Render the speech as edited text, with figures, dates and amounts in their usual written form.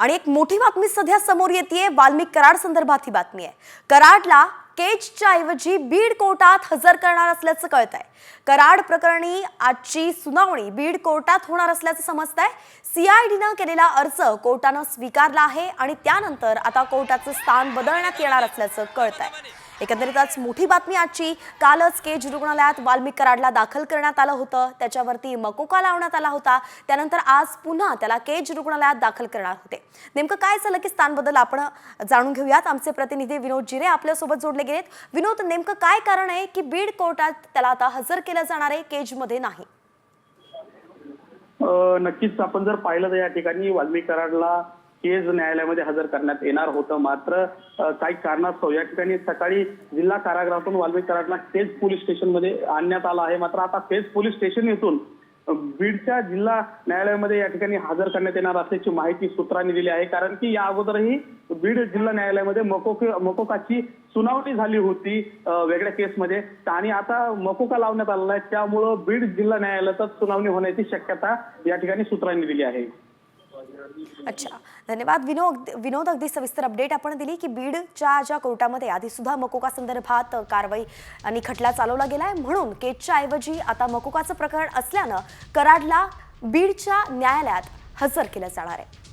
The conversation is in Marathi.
आणि एक मोठी बातमी सध्या समोर येतेय वाल्मिक कराड संदर्भात ही बातमी आहे। कराडला केजच्या ऐवजी बीड कोर्टात हजर करणार असल्याचं कळतंय। कराड प्रकरणी आजची सुनावणी बीड कोर्टात होणार असल्याचं समजतंय। सीआयडीनं केलेला अर्ज कोर्टानं स्वीकारला आहे आणि त्यानंतर आता कोर्टाचं स्थान बदलण्यात येणार असल्याचं कळतंय। एकंदरीतच मोठी बातमी आजची। कालच केज रुग्णालयात वाल्मिक कराडला दाखल करण्यात आलं होतं, त्याच्यावरती मकोका लावण्यात आला होता। त्यानंतर आज पुन्हा त्याला केज रुग्णालयात दाखल करणार होते। नेमकं काय झालं की स्थान बदल आपण जाणून घेऊयात। आमचे प्रतिनिधी विनोद जिरे आपल्या सोबत जोडले गेलेत। विनोद, नेमकं काय कारण आहे की बीड कोर्टात त्याला आता हजर केलं जाणार आहे, केज मध्ये नाही? नक्कीच आपण जर पाहिलं तर या ठिकाणी वाल्मिक कराडला केज न्यायालयामध्ये हजर करण्यात येणार होतं, मात्र काही कारणास्तव या ठिकाणी सकाळी जिल्हा कारागृहातून वाल्मिक कराडला केज पोलीस स्टेशनमध्ये आणण्यात आलं आहे। मात्र आता केज पोलीस स्टेशन येथून बीडच्या जिल्हा न्यायालयामध्ये या ठिकाणी हजर करण्यात येणार असल्याची माहिती सूत्रांनी दिली आहे। कारण की या अगोदरही बीड जिल्हा न्यायालयामध्ये मकोकाची सुनावणी झाली होती वेगळ्या केसमध्ये, आणि आता मकोका लावण्यात आलेला आहे। त्यामुळं बीड जिल्हा न्यायालयात सुनावणी होण्याची शक्यता या ठिकाणी सूत्रांनी दिली आहे। अच्छा, धन्यवाद विनोद। अगदी सविस्तर अपडेट आपण दिली की बीडच्या ज्या कोर्टामध्ये आधी सुद्धा मकोका संदर्भात कारवाई आणि खटला चालवला गेलाय, म्हणून केजच्या ऐवजी आता मकोकाचं प्रकरण असल्यानं कराडला बीडच्या न्यायालयात हजर केलं जाणार आहे।